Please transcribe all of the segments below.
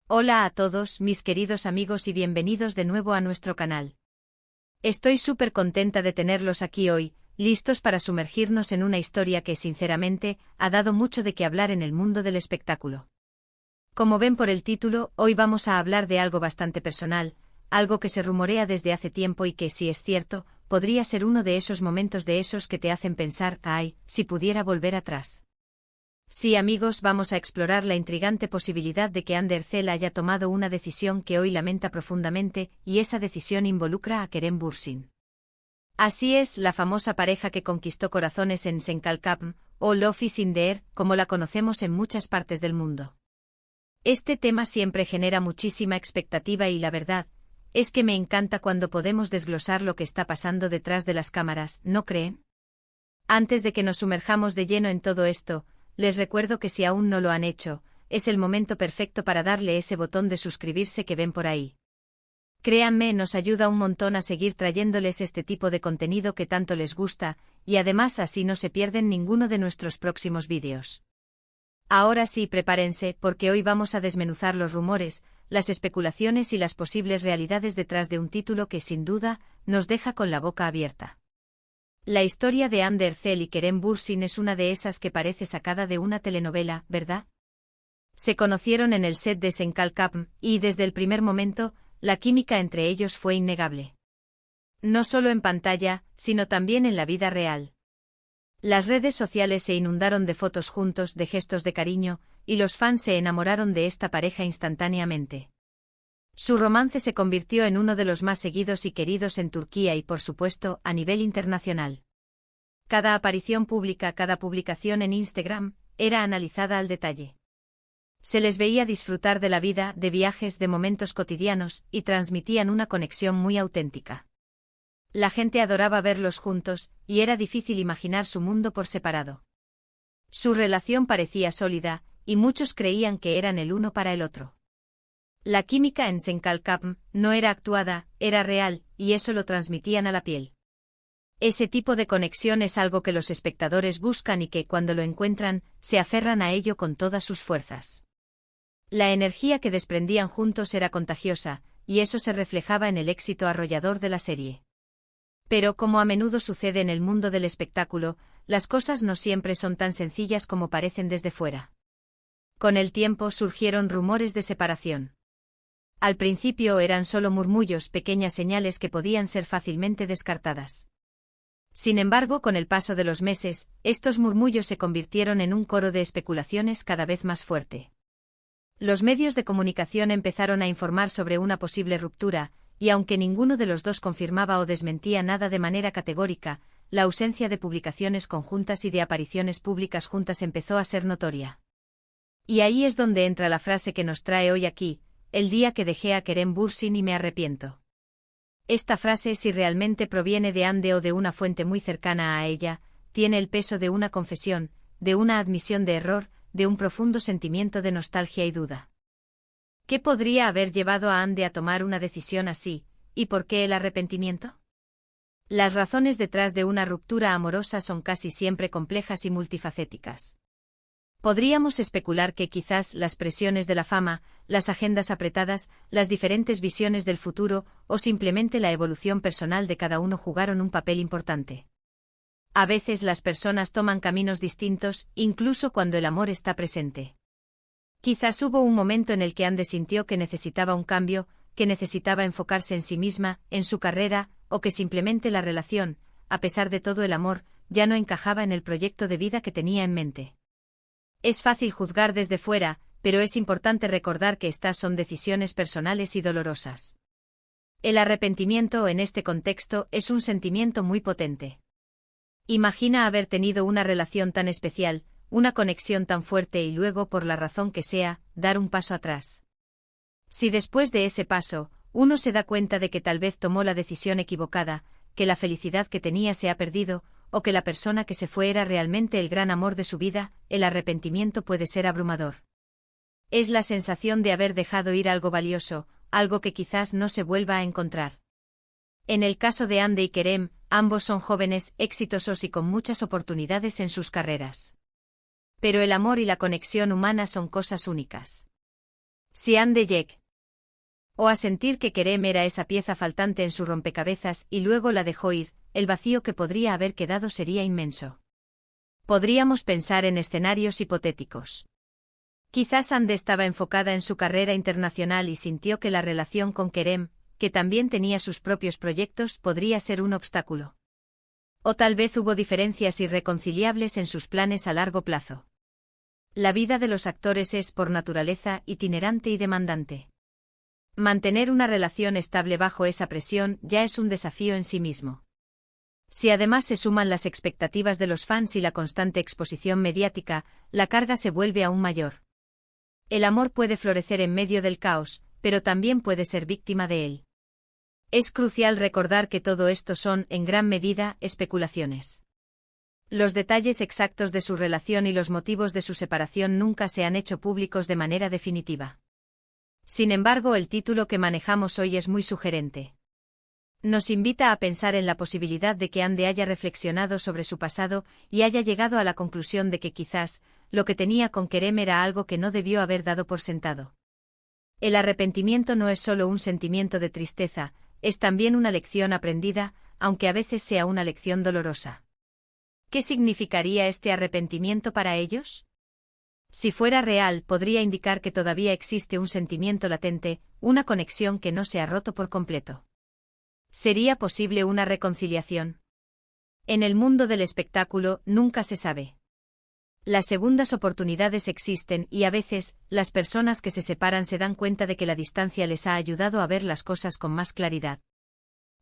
Hola a todos, mis queridos amigos, y bienvenidos de nuevo a nuestro canal. Estoy súper contenta de tenerlos aquí hoy, listos para sumergirnos en una historia que, sinceramente, ha dado mucho de qué hablar en el mundo del espectáculo. Como ven por el título, hoy vamos a hablar de algo bastante personal, algo que se rumorea desde hace tiempo y que, si es cierto, podría ser uno de esos momentos de esos que te hacen pensar, ¡ay, si pudiera volver atrás! Sí, amigos, vamos a explorar la intrigante posibilidad de que Ander Zel haya tomado una decisión que hoy lamenta profundamente, y esa decisión involucra a Kerem Bürsin. Así es, la famosa pareja que conquistó corazones en Senkalkapm, o Love is in the Air, como la conocemos en muchas partes del mundo. Este tema siempre genera muchísima expectativa y la verdad es que me encanta cuando podemos desglosar lo que está pasando detrás de las cámaras, ¿no creen? Antes de que nos sumerjamos de lleno en todo esto, les recuerdo que si aún no lo han hecho, es el momento perfecto para darle ese botón de suscribirse que ven por ahí. Créanme, nos ayuda un montón a seguir trayéndoles este tipo de contenido que tanto les gusta, y además así no se pierden ninguno de nuestros próximos vídeos. Ahora sí, prepárense, porque hoy vamos a desmenuzar los rumores, las especulaciones y las posibles realidades detrás de un título que, sin duda, nos deja con la boca abierta. La historia de Ander Zel y Kerem Bürsin es una de esas que parece sacada de una telenovela, ¿verdad? Se conocieron en el set de Senkalkapm, y desde el primer momento, la química entre ellos fue innegable. No solo en pantalla, sino también en la vida real. Las redes sociales se inundaron de fotos juntos, de gestos de cariño, y los fans se enamoraron de esta pareja instantáneamente. Su romance se convirtió en uno de los más seguidos y queridos en Turquía y, por supuesto, a nivel internacional. Cada aparición pública, cada publicación en Instagram, era analizada al detalle. Se les veía disfrutar de la vida, de viajes, de momentos cotidianos, y transmitían una conexión muy auténtica. La gente adoraba verlos juntos, y era difícil imaginar su mundo por separado. Su relación parecía sólida, y muchos creían que eran el uno para el otro. La química en Senkalkapm no era actuada, era real, y eso lo transmitían a la piel. Ese tipo de conexión es algo que los espectadores buscan y que, cuando lo encuentran, se aferran a ello con todas sus fuerzas. La energía que desprendían juntos era contagiosa, y eso se reflejaba en el éxito arrollador de la serie. Pero, como a menudo sucede en el mundo del espectáculo, las cosas no siempre son tan sencillas como parecen desde fuera. Con el tiempo surgieron rumores de separación. Al principio eran solo murmullos, pequeñas señales que podían ser fácilmente descartadas. Sin embargo, con el paso de los meses, estos murmullos se convirtieron en un coro de especulaciones cada vez más fuerte. Los medios de comunicación empezaron a informar sobre una posible ruptura, y aunque ninguno de los dos confirmaba o desmentía nada de manera categórica, la ausencia de publicaciones conjuntas y de apariciones públicas juntas empezó a ser notoria. Y ahí es donde entra la frase que nos trae hoy aquí: el día que dejé a Kerem Bürsin y me arrepiento. Esta frase, si realmente proviene de Ande o de una fuente muy cercana a ella, tiene el peso de una confesión, de una admisión de error, de un profundo sentimiento de nostalgia y duda. ¿Qué podría haber llevado a Ande a tomar una decisión así, y por qué el arrepentimiento? Las razones detrás de una ruptura amorosa son casi siempre complejas y multifacéticas. Podríamos especular que quizás las presiones de la fama, las agendas apretadas, las diferentes visiones del futuro, o simplemente la evolución personal de cada uno jugaron un papel importante. A veces las personas toman caminos distintos, incluso cuando el amor está presente. Quizás hubo un momento en el que Ande sintió que necesitaba un cambio, que necesitaba enfocarse en sí misma, en su carrera, o que simplemente la relación, a pesar de todo el amor, ya no encajaba en el proyecto de vida que tenía en mente. Es fácil juzgar desde fuera, pero es importante recordar que estas son decisiones personales y dolorosas. El arrepentimiento en este contexto es un sentimiento muy potente. Imagina haber tenido una relación tan especial, una conexión tan fuerte y luego, por la razón que sea, dar un paso atrás. Si después de ese paso, uno se da cuenta de que tal vez tomó la decisión equivocada, que la felicidad que tenía se ha perdido, o que la persona que se fue era realmente el gran amor de su vida, el arrepentimiento puede ser abrumador. Es la sensación de haber dejado ir algo valioso, algo que quizás no se vuelva a encontrar. En el caso de Ande y Kerem, ambos son jóvenes, exitosos y con muchas oportunidades en sus carreras. Pero el amor y la conexión humana son cosas únicas. Sian de Jack. O a sentir que Kerem era esa pieza faltante en su rompecabezas y luego la dejó ir, el vacío que podría haber quedado sería inmenso. Podríamos pensar en escenarios hipotéticos. Quizás Ande estaba enfocada en su carrera internacional y sintió que la relación con Kerem, que también tenía sus propios proyectos, podría ser un obstáculo. O tal vez hubo diferencias irreconciliables en sus planes a largo plazo. La vida de los actores es, por naturaleza, itinerante y demandante. Mantener una relación estable bajo esa presión ya es un desafío en sí mismo. Si además se suman las expectativas de los fans y la constante exposición mediática, la carga se vuelve aún mayor. El amor puede florecer en medio del caos, pero también puede ser víctima de él. Es crucial recordar que todo esto son, en gran medida, especulaciones. Los detalles exactos de su relación y los motivos de su separación nunca se han hecho públicos de manera definitiva. Sin embargo, el título que manejamos hoy es muy sugerente. Nos invita a pensar en la posibilidad de que Ande haya reflexionado sobre su pasado y haya llegado a la conclusión de que quizás, lo que tenía con Kerem era algo que no debió haber dado por sentado. El arrepentimiento no es solo un sentimiento de tristeza, es también una lección aprendida, aunque a veces sea una lección dolorosa. ¿Qué significaría este arrepentimiento para ellos? Si fuera real, podría indicar que todavía existe un sentimiento latente, una conexión que no se ha roto por completo. ¿Sería posible una reconciliación? En el mundo del espectáculo, nunca se sabe. Las segundas oportunidades existen y a veces, las personas que se separan se dan cuenta de que la distancia les ha ayudado a ver las cosas con más claridad.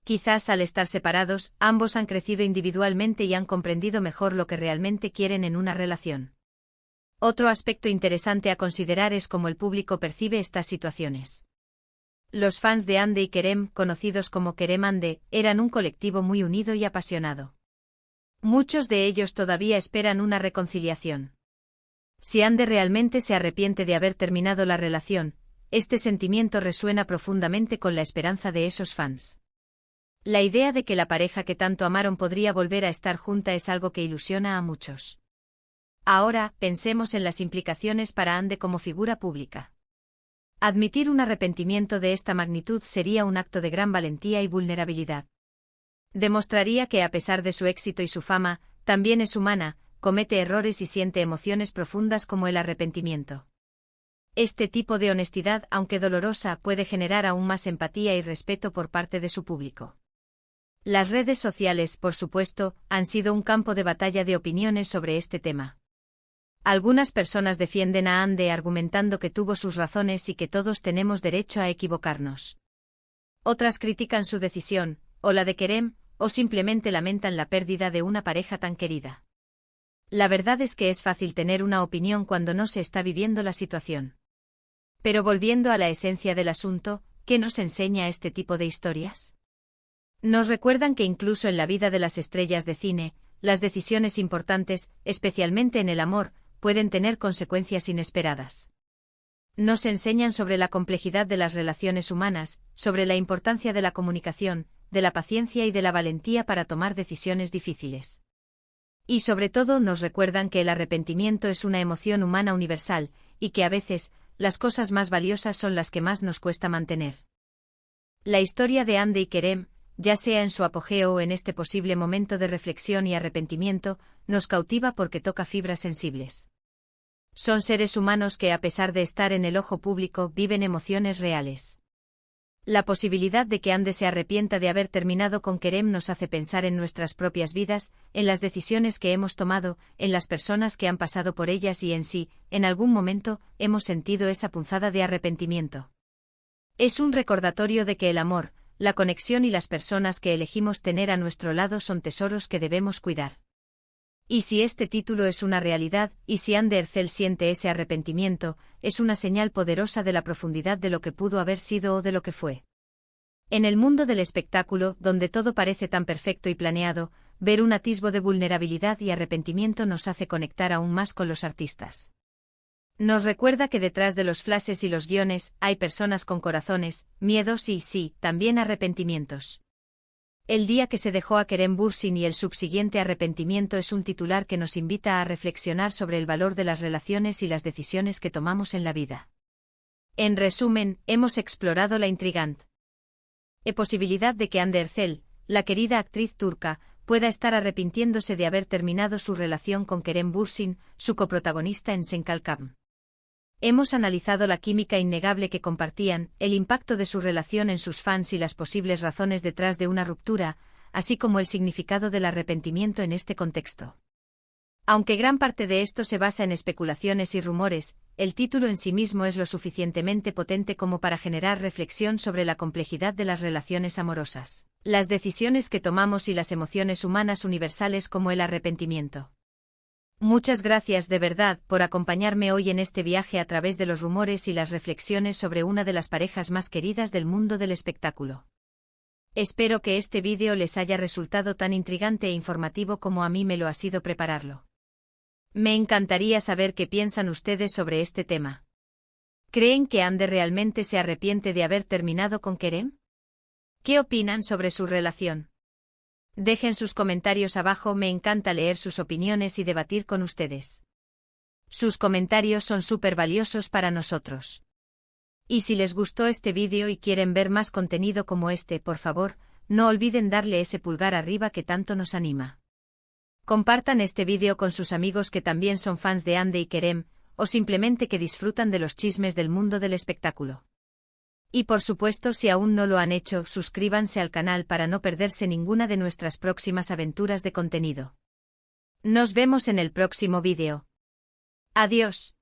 Quizás al estar separados, ambos han crecido individualmente y han comprendido mejor lo que realmente quieren en una relación. Otro aspecto interesante a considerar es cómo el público percibe estas situaciones. Los fans de Ande y Kerem, conocidos como Kerem Ande, eran un colectivo muy unido y apasionado. Muchos de ellos todavía esperan una reconciliación. Si Ande realmente se arrepiente de haber terminado la relación, este sentimiento resuena profundamente con la esperanza de esos fans. La idea de que la pareja que tanto amaron podría volver a estar junta es algo que ilusiona a muchos. Ahora, pensemos en las implicaciones para Ande como figura pública. Admitir un arrepentimiento de esta magnitud sería un acto de gran valentía y vulnerabilidad. Demostraría que a pesar de su éxito y su fama, también es humana, comete errores y siente emociones profundas como el arrepentimiento. Este tipo de honestidad, aunque dolorosa, puede generar aún más empatía y respeto por parte de su público. Las redes sociales, por supuesto, han sido un campo de batalla de opiniones sobre este tema. Algunas personas defienden a Ande argumentando que tuvo sus razones y que todos tenemos derecho a equivocarnos. Otras critican su decisión, o la de Kerem, o simplemente lamentan la pérdida de una pareja tan querida. La verdad es que es fácil tener una opinión cuando no se está viviendo la situación. Pero volviendo a la esencia del asunto, ¿qué nos enseña este tipo de historias? Nos recuerdan que incluso en la vida de las estrellas de cine, las decisiones importantes, especialmente en el amor, pueden tener consecuencias inesperadas. Nos enseñan sobre la complejidad de las relaciones humanas, sobre la importancia de la comunicación, de la paciencia y de la valentía para tomar decisiones difíciles. Y sobre todo nos recuerdan que el arrepentimiento es una emoción humana universal, y que a veces, las cosas más valiosas son las que más nos cuesta mantener. La historia de Ande y Kerem, ya sea en su apogeo o en este posible momento de reflexión y arrepentimiento, nos cautiva porque toca fibras sensibles. Son seres humanos que, a pesar de estar en el ojo público, viven emociones reales. La posibilidad de que Ande se arrepienta de haber terminado con Kerem nos hace pensar en nuestras propias vidas, en las decisiones que hemos tomado, en las personas que han pasado por ellas y en si, en algún momento, hemos sentido esa punzada de arrepentimiento. Es un recordatorio de que el amor, la conexión y las personas que elegimos tener a nuestro lado son tesoros que debemos cuidar. Y si este título es una realidad, y si Ande Ercel siente ese arrepentimiento, es una señal poderosa de la profundidad de lo que pudo haber sido o de lo que fue. En el mundo del espectáculo, donde todo parece tan perfecto y planeado, ver un atisbo de vulnerabilidad y arrepentimiento nos hace conectar aún más con los artistas. Nos recuerda que detrás de los flashes y los guiones, hay personas con corazones, miedos y, sí, también arrepentimientos. El día que se dejó a Kerem Bürsin y el subsiguiente arrepentimiento es un titular que nos invita a reflexionar sobre el valor de las relaciones y las decisiones que tomamos en la vida. En resumen, hemos explorado la intrigante posibilidad de que Hande Erçel, la querida actriz turca, pueda estar arrepintiéndose de haber terminado su relación con Kerem Bürsin, su coprotagonista en Sen Kalkam. Hemos analizado la química innegable que compartían, el impacto de su relación en sus fans y las posibles razones detrás de una ruptura, así como el significado del arrepentimiento en este contexto. Aunque gran parte de esto se basa en especulaciones y rumores, el título en sí mismo es lo suficientemente potente como para generar reflexión sobre la complejidad de las relaciones amorosas, las decisiones que tomamos y las emociones humanas universales como el arrepentimiento. Muchas gracias de verdad por acompañarme hoy en este viaje a través de los rumores y las reflexiones sobre una de las parejas más queridas del mundo del espectáculo. Espero que este vídeo les haya resultado tan intrigante e informativo como a mí me lo ha sido prepararlo. Me encantaría saber qué piensan ustedes sobre este tema. ¿Creen que Hande realmente se arrepiente de haber terminado con Kerem? ¿Qué opinan sobre su relación? Dejen sus comentarios abajo, me encanta leer sus opiniones y debatir con ustedes. Sus comentarios son súper valiosos para nosotros. Y si les gustó este vídeo y quieren ver más contenido como este, por favor, no olviden darle ese pulgar arriba que tanto nos anima. Compartan este vídeo con sus amigos que también son fans de Hande y Kerem, o simplemente que disfrutan de los chismes del mundo del espectáculo. Y por supuesto, si aún no lo han hecho, suscríbanse al canal para no perderse ninguna de nuestras próximas aventuras de contenido. Nos vemos en el próximo vídeo. Adiós.